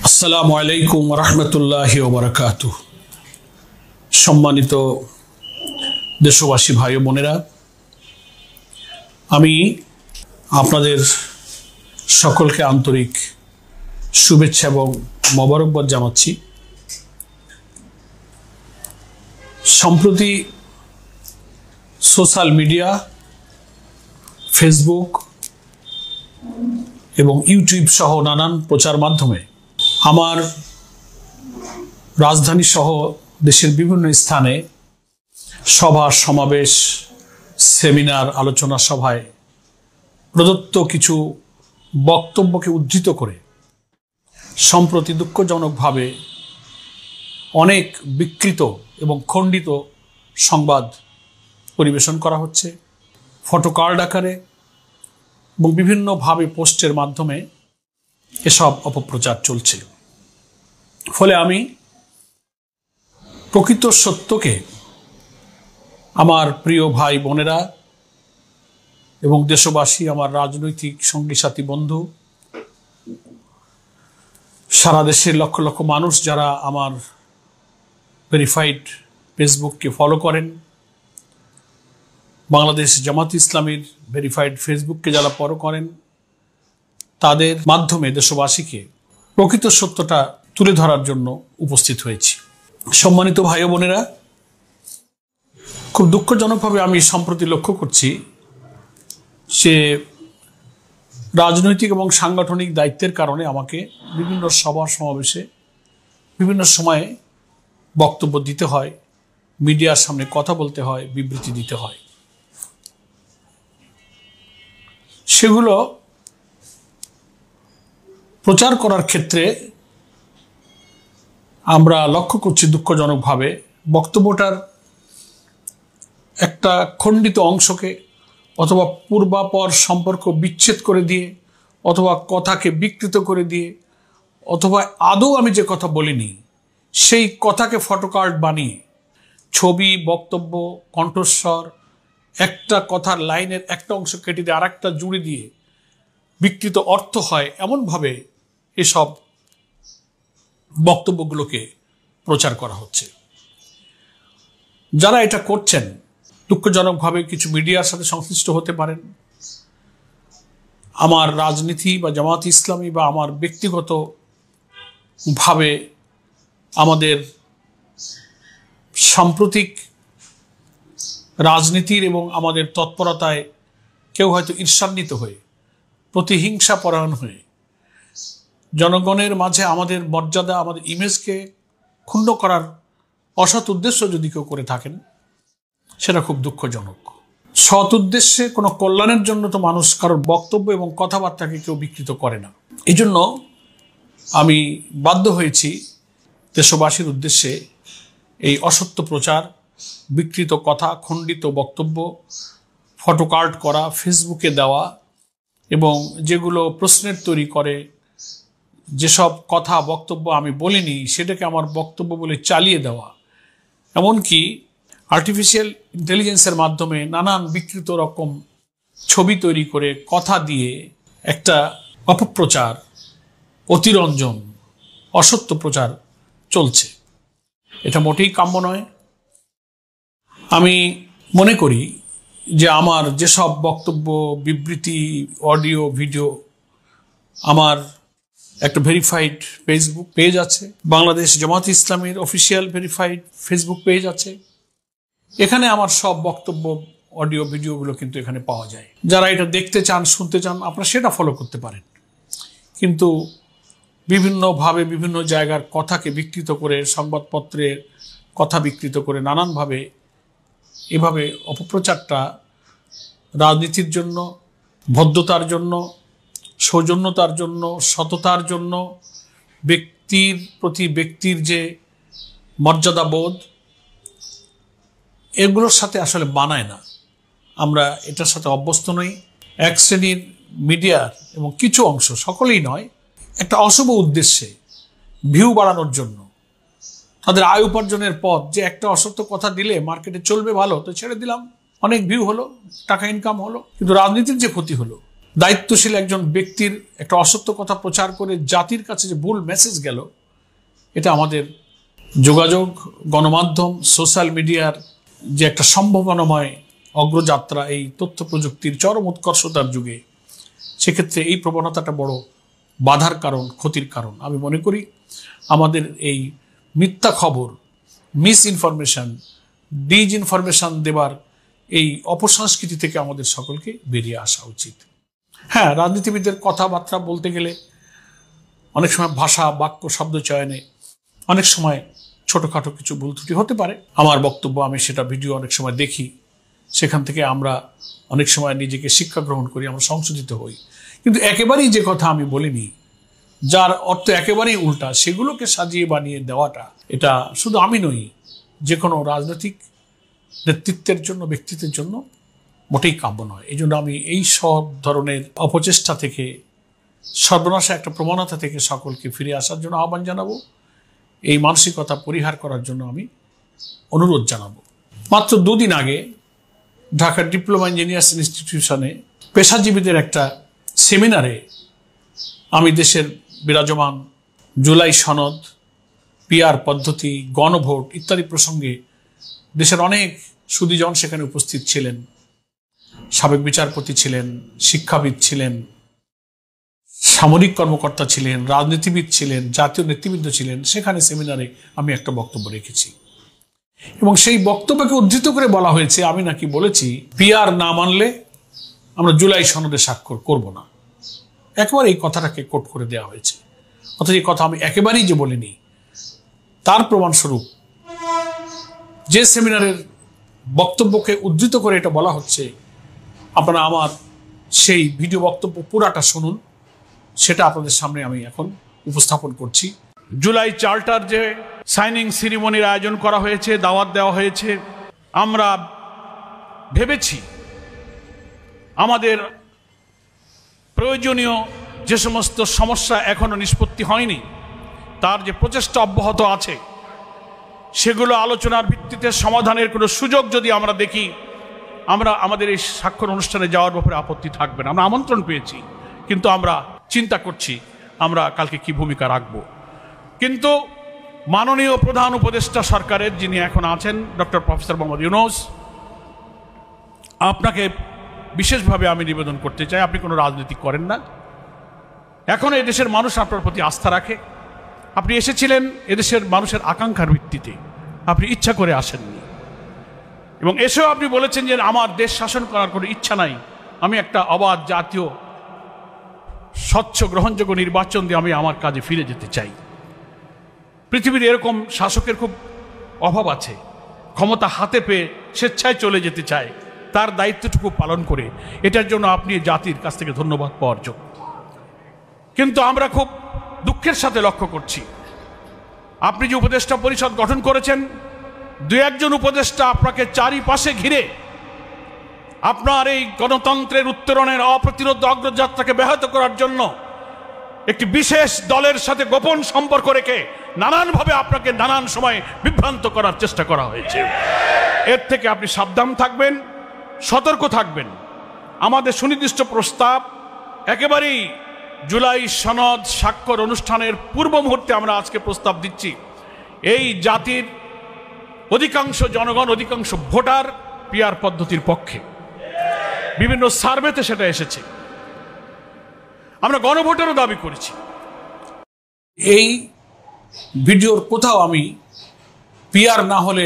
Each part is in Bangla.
আসসালামু আলাইকুম রহমতুল্লাহি ওয়া বারাকাতুহু। সম্মানিত দেশবাসী ভাই ও বোনেরা, আমি আপনাদের সকলকে আন্তরিক শুভেচ্ছা এবং মোবারকবাদ জানাচ্ছি। সম্প্রতি সোশ্যাল মিডিয়া, ফেসবুক এবং ইউটিউব সহ নানান প্রচার মাধ্যমে আমার রাজধানী সহ দেশের বিভিন্ন স্থানে সভা সমাবেশ, সেমিনার, আলোচনা সভায় প্রদত্ত কিছু বক্তব্যকে উদ্ধৃত করে সম্প্রতি দুঃখজনকভাবে অনেক বিকৃত এবং খণ্ডিত সংবাদ পরিবেশন করা হচ্ছে, ফটোকার্ড আকারে এবং বিভিন্নভাবে পোস্টের মাধ্যমে এসব অপপ্রচার চলছে। ফলে আমি প্রকৃত সত্যকে আমার প্রিয় ভাই বোনেরা এবং দেশবাসী, আমার রাজনৈতিক সঙ্গী সাথী বন্ধু, সারা দেশের লক্ষ লক্ষ মানুষ যারা আমার ভেরিফাইড ফেসবুককে ফলো করেন, বাংলাদেশ জামাত ইসলামীর ভেরিফাইড ফেসবুককে যারা ফলো করেন, তাদের মাধ্যমে দেশবাসীকে প্রকৃত সত্যটা তুলে ধরার জন্য উপস্থিত হয়েছি। সম্মানিত ভাই ও বোনেরা, খুব দুঃখজনকভাবে আমি সম্প্রতি লক্ষ্য করছি যে রাজনৈতিক এবং সাংগঠনিক দায়িত্বের কারণে আমাকে বিভিন্ন সভা সমাবেশে বিভিন্ন সময়ে বক্তব্য দিতে হয়, মিডিয়ার সামনে কথা বলতে হয়, বিবৃতি দিতে হয়। সেগুলো প্রচার করার ক্ষেত্রে আমরা লক্ষ্য করছি দুঃখজনকভাবে বক্তব্যটার একটা খণ্ডিত অংশকে অথবা পূর্বাপর সম্পর্ক বিচ্ছেদ করে দিয়ে, অথবা কথাকে বিকৃত করে দিয়ে, অথবা আদৌ আমি যে কথা বলিনি সেই কথাকে ফটোকার্ড বানিয়ে ছবি, বক্তব্য, কণ্ঠস্বর, একটা কথার লাইনের একটা অংশ কেটে দিয়ে আরেকটা জুড়ে দিয়ে বিকৃত অর্থ হয় এমনভাবে এসব বক্তব্যগুলোকে প্রচার করা হচ্ছে। যারা এটা করছেন দুঃখজনকভাবে কিছু মিডিয়ার সাথে সংশ্লিষ্ট হতে পারেন, আমার রাজনীতি বা জামাত ইসলামী বা আমার ব্যক্তিগতভাবে আমাদের সাম্প্রতিক রাজনীতির এবং আমাদের তৎপরতায় কেউ হয়তো ঈর্ষান্বিত হয়ে, প্রতিহিংসা পরায়ণ হয়ে জনগণের মাঝে আমাদের মর্যাদা, আমাদের ইমেজকে ক্ষুণ্ণ করার অসৎ উদ্দেশ্য যদি কেউ করে থাকেন, সেটা খুব দুঃখজনক। সৎ উদ্দেশ্যে কোনো কল্যাণের জন্য তো মানুষ কারোর বক্তব্য এবং কথাবার্তাকে কেউ বিকৃত করে না। এই জন্য আমি বাধ্য হয়েছি দেশবাসীর উদ্দেশ্যে এই অসত্য প্রচার, বিকৃত কথা, খণ্ডিত বক্তব্য ফটোকার্ড করা, ফেসবুকে দেওয়া এবং যেগুলো প্রশ্নের তৈরি করে, যেসব কথা বক্তব্য আমি বলিনি সেটাকে আমার বক্তব্য বলে চালিয়ে দেওয়া, এমনকি আর্টিফিশিয়াল ইন্টেলিজেন্সের মাধ্যমে নানান বিকৃত রকম ছবি তৈরি করে কথা দিয়ে একটা অপপ্রচার, অতিরঞ্জন, অসত্য প্রচার চলছে। এটা মোটেই কাম্য নয়। আমি মনে করি যে আমার যেসব বক্তব্য, বিবৃতি, অডিও, ভিডিও, আমার একটা ভেরিফাইড ফেসবুক পেজ আছে, বাংলাদেশ জামাত ইসলামীর অফিসিয়াল ভেরিফাইড ফেসবুক পেজ আছে, এখানে আমার সব বক্তব্য, অডিও, ভিডিওগুলো কিন্তু এখানে পাওয়া যায়। যারা এটা দেখতে চান, শুনতে চান, আপনারা সেটা ফলো করতে পারেন। কিন্তু বিভিন্নভাবে বিভিন্ন জায়গার কথাকে বিকৃত করে, সংবাদপত্রের কথা বিকৃত করে নানানভাবে এভাবে অপপ্রচারটা রাজনীতির জন্য, ভদ্রতার জন্য, সৌজন্যতার জন্য, সততার জন্য, ব্যক্তির প্রতি ব্যক্তির যে মর্যাদাবোধ, এগুলোর সাথে আসলে মানায় না। আমরা এটার সাথে অভ্যস্ত নই। এক শ্রেণীর মিডিয়ার এবং কিছু অংশ, সকলেই নয়, একটা অশুভ উদ্দেশ্যে ভিউ বাড়ানোর জন্য, তাদের আয় উপার্জনের পথ, যে একটা অসত্য কথা দিলে মার্কেটে চলবে ভালো, তো ছেড়ে দিলাম, অনেক ভিউ হলো, টাকা ইনকাম হলো, কিন্তু রাজনীতির যে ক্ষতি হলো দায়িত্বশীল একজন ব্যক্তির একটা অসত্য কথা প্রচার করে জাতির কাছে যে ভুল মেসেজ গেল, এটা আমাদের যোগাযোগ, গণমাধ্যম, সোশ্যাল মিডিয়ার যে একটা সম্ভাবনাময় অগ্রযাত্রা এই তথ্য প্রযুক্তির চরম উৎকর্ষতার যুগে, সেক্ষেত্রে এই প্রবণতাটা বড় বাধার কারণ, ক্ষতির কারণ। আমি মনে করি আমাদের এই মিথ্যা খবর, মিস ইনফরমেশন, ডিসইনফরমেশন দেবার এই অপসংস্কৃতি থেকে আমাদের সকলকে বেরিয়ে আসা উচিত। হ্যাঁ, রাজনীতিবিদদের কথাবার্তা বলতে গেলে অনেক সময় ভাষা, বাক্য, শব্দ চয়নে অনেক সময় ছোটোখাটো কিছু ভুল ত্রুটি হতে পারে। আমার বক্তব্য, আমি সেটা ভিডিও অনেক সময় দেখি, সেখান থেকে আমরা অনেক সময় নিজেকে শিক্ষা গ্রহণ করি, আমরা সংশোধিত হই। কিন্তু একেবারেই যে কথা আমি বলিনি, যার অর্থ একেবারেই উল্টা, সেগুলোকে সাজিয়ে বানিয়ে দেওয়াটা, এটা শুধু আমি নই, যে কোনো রাজনৈতিক নেতৃত্বের জন্য, ব্যক্তিত্বের জন্য মোটেই কাম্য নয়। এই জন্য আমি এই সব ধরনের অপচেষ্টা থেকে, সর্বনাশা একটা প্রবণতা থেকে সকলকে ফিরে আসার জন্য আহ্বান জানাবো। এই মানসিকতা পরিহার করার জন্য আমি অনুরোধ জানাবো। মাত্র 2 দিন আগে ঢাকা ডিপ্লোমা ইঞ্জিনিয়ার্স ইনস্টিটিউশনে পেশাজীবীদের একটা সেমিনারে আমি দেশের বিরাজমান জুলাই সনদ, পিআর পদ্ধতি, গণভোট ইত্যাদি প্রসঙ্গে দেশের অনেক সুধীজন সেখানে উপস্থিত ছিলেন। সাবেক বিচারপতি ছিলেন, শিক্ষাবিদ ছিলেন, সামরিক কর্মকর্তা ছিলেন, রাজনীতিবিদ ছিলেন, জাতীয় নেতৃবৃন্দ ছিলেন। সেখানে সেমিনারে আমি একটা বক্তব্য রেখেছি এবং সেই বক্তব্যকে উদ্ধৃত করে বলা হয়েছে আমি নাকি বলেছি পিআর না মানলে আমরা জুলাই সনদে স্বাক্ষর করব না। একেবারে এই কথাটাকে কোট করে দেওয়া হয়েছে, অথচ এই কথা আমি একেবারেই যে বলিনি। তার প্রমাণস্বরূপ যে সেমিনারের বক্তব্যকে উদ্ধৃত করে এটা বলা হচ্ছে, আপনারা আমার সেই ভিডিও বক্তব্য পুরাটা শুনুন, সেটা আপনাদের সামনে আমি এখন উপস্থাপন করছি। জুলাই চার্টার যে সাইনিং সেরিমনির আয়োজন করা হয়েছে, দাওয়াত দেওয়া হয়েছে, আমরা ভেবেছি আমাদের প্রয়োজনীয় যে সমস্ত সমস্যা এখনো নিষ্পত্তি হয়নি, তার যে প্রচেষ্টা অব্যাহত আছে, সেগুলো আলোচনার ভিত্তিতে সমাধানের কোনো সুযোগ যদি আমরা দেখি, আমরা আমাদের এই স্বাক্ষর অনুষ্ঠানে যাওয়ার ব্যাপারে আপত্তি থাকবে না। আমরা আমন্ত্রণ পেয়েছি, কিন্তু আমরা চিন্তা করছি আমরা কালকে কি ভূমিকা রাখব। কিন্তু মাননীয় প্রধান উপদেষ্টা সরকারের যিনি এখন আছেন, ডক্টর প্রফেসর মোহাম্মদ ইউনূস, আপনাকে বিশেষভাবে আমি নিবেদন করতে চাই, আপনি কোনো রাজনীতি করেন না, এখন এই দেশের মানুষ আপনার প্রতি আস্থা রাখে। আপনি এসেছিলেন এদেশের মানুষের আকাঙ্ক্ষার ভিত্তিতে, আপনি ইচ্ছা করে আসেননি, এবং এসেও আপনি বলেছেন যে আমার দেশ শাসন করার কোনো ইচ্ছা নাই, আমি একটা অবাধ, জাতীয়, স্বচ্ছ, গ্রহণযোগ্য নির্বাচন দিয়ে আমি আমার কাজে ফিরে যেতে চাই। পৃথিবীর এরকম শাসকের খুব অভাব আছে, ক্ষমতা হাতে পেয়ে স্বেচ্ছায় চলে যেতে চায়, তার দায়িত্বটুকু পালন করে। এটার জন্য আপনি জাতির কাছ থেকে ধন্যবাদ পাওয়ার যোগ্য। কিন্তু আমরা খুব দুঃখের সাথে লক্ষ্য করছি, আপনি যে উপদেষ্টা পরিষদ গঠন করেছেন, 2-1 উপদেষ্টা আপনাকে চারিপাশে ঘিরে আপনার এই গণতন্ত্রের উত্তরণের অপ্রতিরোধ অগ্রযাত্রাকে ব্যাহত করার জন্য একটি বিশেষ দলের সাথে গোপন সম্পর্ক রেখে নানানভাবে আপনাকে নানান সময় বিভ্রান্ত করার চেষ্টা করা হয়েছে। এর থেকে আপনি সাবধান থাকবেন, সতর্ক থাকবেন। আমাদের সুনির্দিষ্ট প্রস্তাব একেবারেই জুলাই সনদ স্বাক্ষর অনুষ্ঠানের পূর্ব মুহূর্তে আমরা আজকে প্রস্তাব দিচ্ছি। এই জাতির অধিকাংশ জনগণ, অধিকাংশ ভোটার পিআর পদ্ধতির পক্ষে, বিভিন্ন সার্ভেতে সেটা এসেছে। আমরা গণভোটেরও দাবি করেছি। এই ভিডিওর কোথাও আমি পিআর না হলে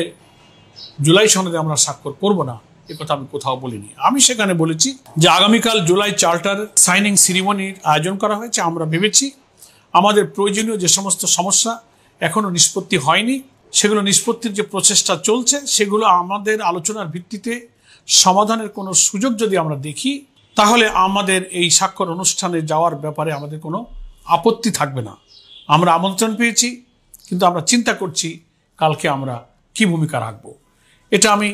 জুলাই সনদে আমরা স্বাক্ষর করব না এ কথা আমি কোথাও বলিনি। আমি সেখানে বলেছি যে আগামীকাল জুলাই চার্টার সাইনিং সেরিমনির আয়োজন করা হয়েছে, আমরা ভেবেছি আমাদের প্রয়োজনীয় যে সমস্ত সমস্যা এখনো নিষ্পত্তি হয়নি, সেগুলো নিষ্পত্তির যে প্রচেষ্টা চলছে, সেগুলো আমাদের আলোচনার ভিত্তিতে সমাধানের কোনো সুযোগ যদি আমরা দেখি, তাহলে আমাদের এই স্বাক্ষর অনুষ্ঠানে যাওয়ার ব্যাপারে আমাদের কোনো আপত্তি থাকবে না। আমরা আমন্ত্রণ পেয়েছি, কিন্তু আমরা চিন্তা করছি কালকে আমরা কি ভূমিকা রাখব। এটা আমি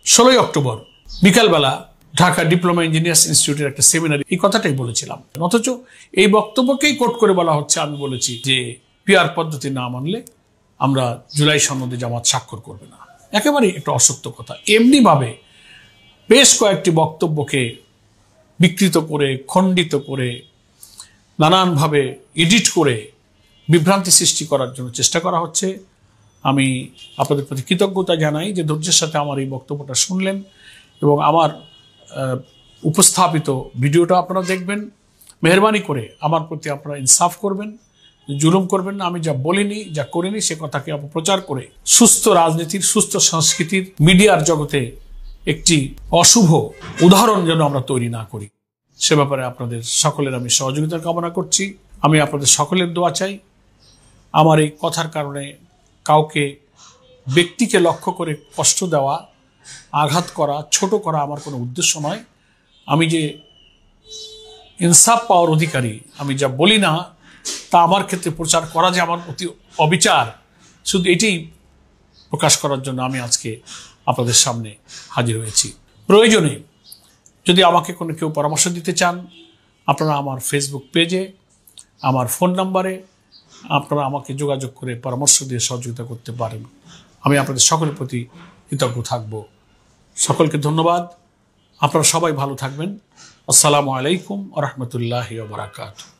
16 অক্টোবর বিকালবেলা ঢাকা ডিপ্লোমা ইঞ্জিনিয়ার্স ইনস্টিটিউটের একটা সেমিনারে এই কথাটাই বলেছিলাম, অথচ এই বক্তব্যকেই কোট করে বলা হচ্ছে আমি বলেছি যে পিআর পদ্ধতি না মানলে আমরা জুলাই সনদে জামাত স্বাক্ষর করবে না। একেবারেই একটা অসত্য কথা। এমনিভাবে বেশ কয়েকটি বক্তব্যকে বিকৃত করে, খণ্ডিত করে, নানানভাবে এডিট করে বিভ্রান্তি সৃষ্টি করার জন্য চেষ্টা করা হচ্ছে। আমি আপনাদের প্রতি কৃতজ্ঞতা জানাই যে ধৈর্যের সাথে আমার এই বক্তব্যটা শুনলেন এবং আমার উপস্থাপিত ভিডিওটা আপনারা দেখবেন। মেহরবানি করে আমার প্রতি আপনারা ইনসাফ করবেন, জুলুম করবেন না। আমি যা বলিনি, যা করিনি সে কথাকে অপপ্রচার করে সুস্থ রাজনীতির, সুস্থ সংস্কৃতির, মিডিয়ার জগতে একটি অশুভ উদাহরণ যেন আমরা তৈরি না করি, সে ব্যাপারে আপনাদের সকলের আমি সহযোগিতা কামনা করছি। আমি আপনাদের সকলের দোয়া চাই। আমার এই কথার কারণে কাউকে, ব্যক্তিকে লক্ষ্য করে কষ্ট দেওয়া, আঘাত করা, ছোট করা আমার কোনো উদ্দেশ্য নয়। আমি যে ইনসাফ পাওয়ার অধিকারী, আমি যা বলি না তা আমার ক্ষেত্রে প্রচার করা যে আমার অতি অবিচার, শুধু এটাই প্রকাশ করার জন্য আমি আজকে আপনাদের সামনে হাজির হয়েছি। প্রয়োজনে যদি আমাকে কোনো কেউ পরামর্শ দিতে চান, আপনারা আমার ফেসবুক পেজে, আমার ফোন নাম্বারে আপনারা আমাকে যোগাযোগ করে পরামর্শ দিয়ে সহযোগিতা করতে পারেন। আমি আপনাদের সকলের প্রতি কৃতজ্ঞ থাকব। সকলকে ধন্যবাদ। আপনারা সবাই ভালো থাকবেন। আসসালামু আলাইকুম ওয়া রাহমাতুল্লাহি ওয়া বারাকাতুহু।